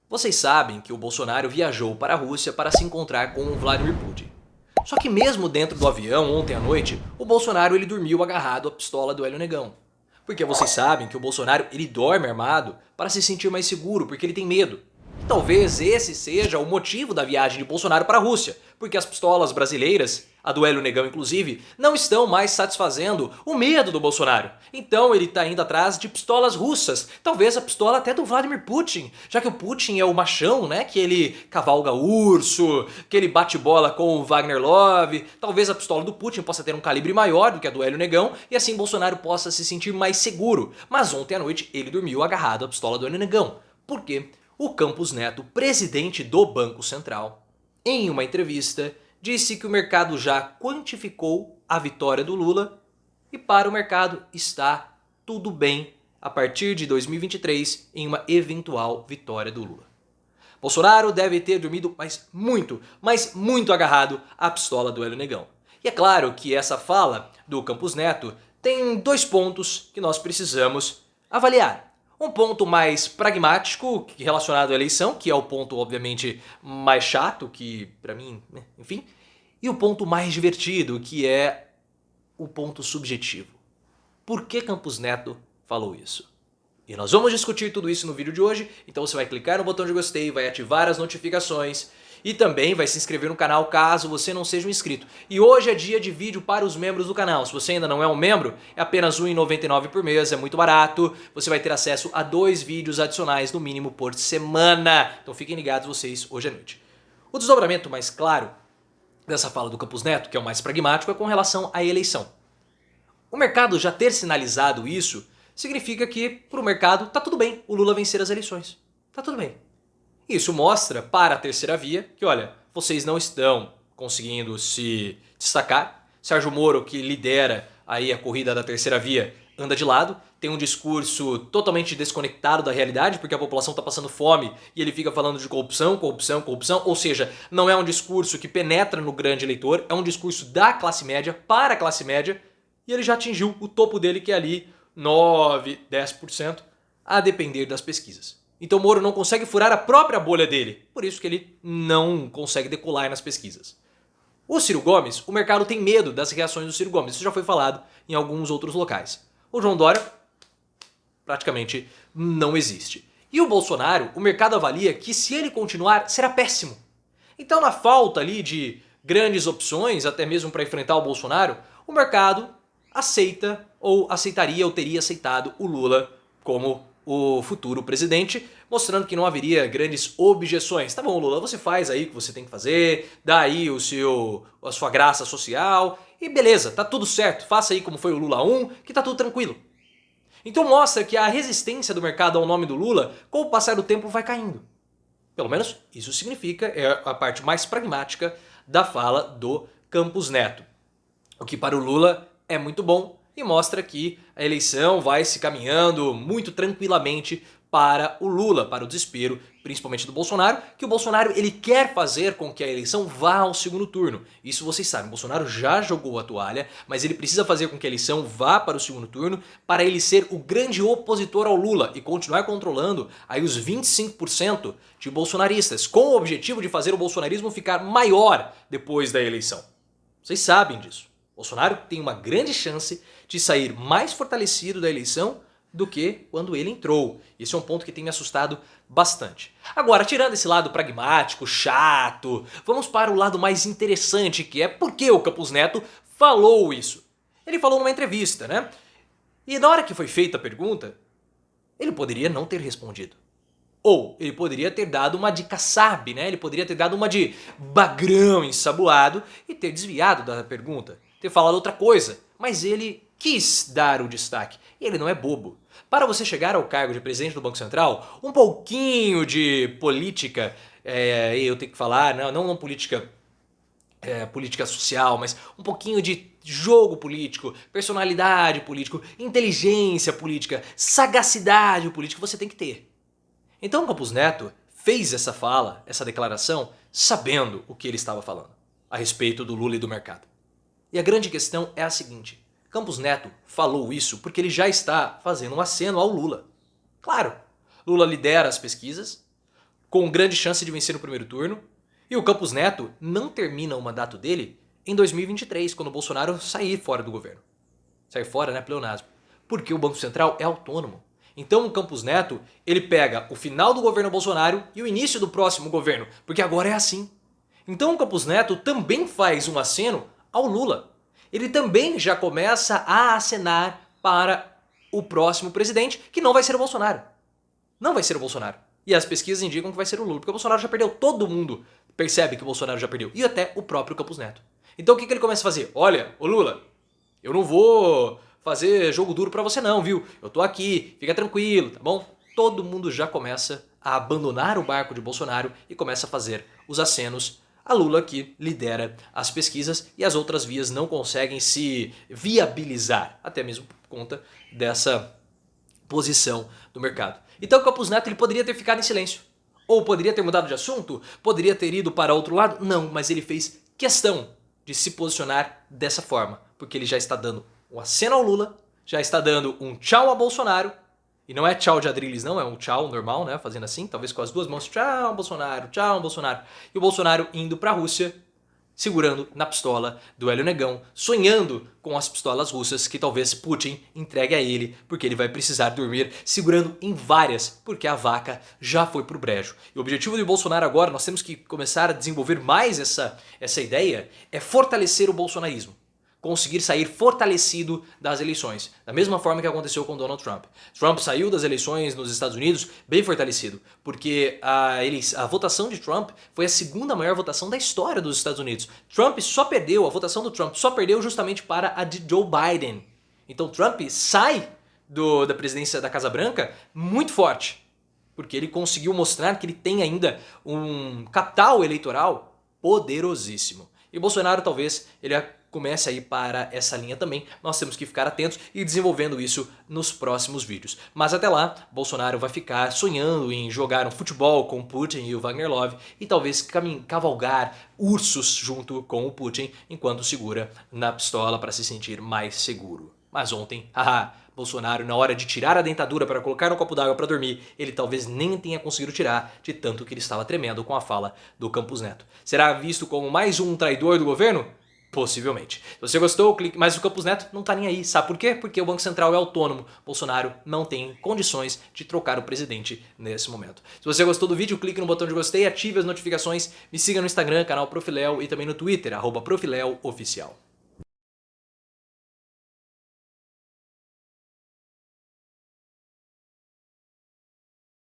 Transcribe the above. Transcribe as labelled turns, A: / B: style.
A: Vocês sabem que o Bolsonaro viajou para a Rússia para se encontrar com o Vladimir Putin. Só que mesmo dentro do avião ontem à noite, o Bolsonaro ele dormiu agarrado à pistola do Hélio Negão. Porque vocês sabem que o Bolsonaro ele dorme armado para se sentir mais seguro, porque ele tem medo. E talvez esse seja o motivo da viagem de Bolsonaro para a Rússia, porque as pistolas brasileiras, a do Hélio Negão inclusive, não estão mais satisfazendo o medo do Bolsonaro. Então ele está indo atrás de pistolas russas, talvez a pistola até do Vladimir Putin, já que o Putin é o machão, né, que ele cavalga urso, que ele bate bola com o Wagner Love, talvez a pistola do Putin possa ter um calibre maior do que a do Hélio Negão e assim Bolsonaro possa se sentir mais seguro. Mas ontem à noite ele dormiu agarrado à pistola do Hélio Negão. Por quê? O Campos Neto, presidente do Banco Central, em uma entrevista, disse que o mercado já quantificou a vitória do Lula e para o mercado está tudo bem a partir de 2023 em uma eventual vitória do Lula. Bolsonaro deve ter dormido mas muito agarrado à pistola do Hélio Negão. E é claro que essa fala do Campos Neto tem dois pontos que nós precisamos avaliar. Um ponto mais pragmático relacionado à eleição, que é o ponto obviamente mais chato, que pra mim, enfim, e o ponto mais divertido, que é o ponto subjetivo. Por que Campos Neto falou isso? E nós vamos discutir tudo isso no vídeo de hoje, então você vai clicar no botão de gostei, vai ativar as notificações e também vai se inscrever no canal caso você não seja um inscrito. E hoje é dia de vídeo para os membros do canal. Se você ainda não é um membro, é apenas R$ 1,99 por mês, é muito barato. Você vai ter acesso a 2 vídeos adicionais no mínimo por semana. Então fiquem ligados vocês hoje à noite. O desdobramento mais claro dessa fala do Campos Neto, que é o mais pragmático, é com relação à eleição. O mercado já ter sinalizado isso significa que para o mercado tá tudo bem o Lula vencer as eleições. Tá tudo bem. Isso mostra para a terceira via que, olha, vocês não estão conseguindo se destacar. Sérgio Moro, que lidera aí a corrida da terceira via, anda de lado, tem um discurso totalmente desconectado da realidade, porque a população está passando fome e ele fica falando de corrupção, corrupção, corrupção, ou seja, não é um discurso que penetra no grande eleitor, é um discurso da classe média para a classe média e ele já atingiu o topo dele, que é ali 9, 10%, a depender das pesquisas. Então Moro não consegue furar a própria bolha dele, por isso que ele não consegue decolar nas pesquisas. O Ciro Gomes, o mercado tem medo das reações do Ciro Gomes, isso já foi falado em alguns outros locais. O João Dória praticamente não existe. E o Bolsonaro, o mercado avalia que se ele continuar, será péssimo. Então na falta ali de grandes opções, até mesmo para enfrentar o Bolsonaro, o mercado aceita ou aceitaria ou teria aceitado o Lula como o futuro presidente, mostrando que não haveria grandes objeções. Tá bom, Lula, você faz aí o que você tem que fazer, dá aí a sua graça social e beleza, tá tudo certo, faça aí como foi o Lula 1, que tá tudo tranquilo. Então mostra que a resistência do mercado ao nome do Lula, com o passar do tempo, vai caindo. Pelo menos isso significa, é a parte mais pragmática da fala do Campos Neto. O que para o Lula é muito bom e mostra que a eleição vai se caminhando muito tranquilamente para o Lula, para o desespero, principalmente do Bolsonaro, que o Bolsonaro ele quer fazer com que a eleição vá ao segundo turno. Isso vocês sabem, o Bolsonaro já jogou a toalha, mas ele precisa fazer com que a eleição vá para o segundo turno para ele ser o grande opositor ao Lula e continuar controlando aí os 25% de bolsonaristas, com o objetivo de fazer o bolsonarismo ficar maior depois da eleição. Vocês sabem disso. Bolsonaro tem uma grande chance de sair mais fortalecido da eleição do que quando ele entrou. Esse é um ponto que tem me assustado bastante. Agora, tirando esse lado pragmático, chato, vamos para o lado mais interessante, que é por que o Campos Neto falou isso. Ele falou numa entrevista, né? E na hora que foi feita a pergunta, ele poderia não ter respondido. Ou ele poderia ter dado uma de Kassab, né? Ele poderia ter dado uma de bagrão ensaboado e ter desviado da pergunta, ter falado outra coisa. Mas ele quis dar o destaque. E ele não é bobo. Para você chegar ao cargo de presidente do Banco Central, um pouquinho de política, eu tenho que falar, não política política social, mas um pouquinho de jogo político, personalidade política, inteligência política, sagacidade política você tem que ter. Então o Campos Neto fez essa fala, essa declaração, sabendo o que ele estava falando a respeito do Lula e do mercado. E a grande questão é a seguinte: Campos Neto falou isso porque ele já está fazendo um aceno ao Lula. Claro, Lula lidera as pesquisas, com grande chance de vencer no primeiro turno. E o Campos Neto não termina o mandato dele em 2023, quando o Bolsonaro sair fora do governo. Sair fora, né, pleonasmo. Porque o Banco Central é autônomo. Então o Campos Neto, ele pega o final do governo Bolsonaro e o início do próximo governo, porque agora é assim. Então o Campos Neto também faz um aceno ao Lula. Ele também já começa a acenar para o próximo presidente, que não vai ser o Bolsonaro. Não vai ser o Bolsonaro. E as pesquisas indicam que vai ser o Lula, porque o Bolsonaro já perdeu. Todo mundo percebe que o Bolsonaro já perdeu. E até o próprio Campos Neto. Então o que ele começa a fazer? Olha, ô Lula, eu não vou fazer jogo duro pra você não, viu? Eu tô aqui, fica tranquilo, tá bom? Todo mundo já começa a abandonar o barco de Bolsonaro e começa a fazer os acenos a Lula, que lidera as pesquisas, e as outras vias não conseguem se viabilizar, até mesmo por conta dessa posição do mercado. Então o Campos Neto ele poderia ter ficado em silêncio. Ou poderia ter mudado de assunto? Poderia ter ido para outro lado? Não, mas ele fez questão de se posicionar dessa forma, porque ele já está dando um aceno ao Lula, já está dando um tchau a Bolsonaro, e não é tchau de Adrilles não, é um tchau normal, né, fazendo assim, talvez com as duas mãos, tchau Bolsonaro, e o Bolsonaro indo para a Rússia, segurando na pistola do Hélio Negão, sonhando com as pistolas russas que talvez Putin entregue a ele, porque ele vai precisar dormir segurando em várias, porque a vaca já foi pro brejo. E o objetivo do Bolsonaro agora, nós temos que começar a desenvolver mais essa ideia, é fortalecer o bolsonarismo. Conseguir sair fortalecido das eleições, da mesma forma que aconteceu com Donald Trump. Trump saiu das eleições nos Estados Unidos bem fortalecido, porque a votação de Trump foi a segunda maior votação da história dos Estados Unidos. A votação do Trump só perdeu justamente para a de Joe Biden. Então Trump sai da presidência da Casa Branca muito forte, porque ele conseguiu mostrar que ele tem ainda um capital eleitoral poderosíssimo. E Bolsonaro talvez ele comece a ir para essa linha também. Nós temos que ficar atentos e desenvolvendo isso nos próximos vídeos. Mas até lá, Bolsonaro vai ficar sonhando em jogar um futebol com o Putin e o Wagner Love e talvez cavalgar ursos junto com o Putin enquanto segura na pistola para se sentir mais seguro. Mas ontem, Bolsonaro, na hora de tirar a dentadura para colocar no copo d'água para dormir, ele talvez nem tenha conseguido tirar de tanto que ele estava tremendo com a fala do Campos Neto. Será visto como mais um traidor do governo? Possivelmente. Se você gostou, clique. Mas o Campos Neto não tá nem aí. Sabe por quê? Porque o Banco Central é autônomo. Bolsonaro não tem condições de trocar o presidente nesse momento. Se você gostou do vídeo, clique no botão de gostei, ative as notificações, me siga no Instagram, canal Profiléu, e também no Twitter, @profileoficial.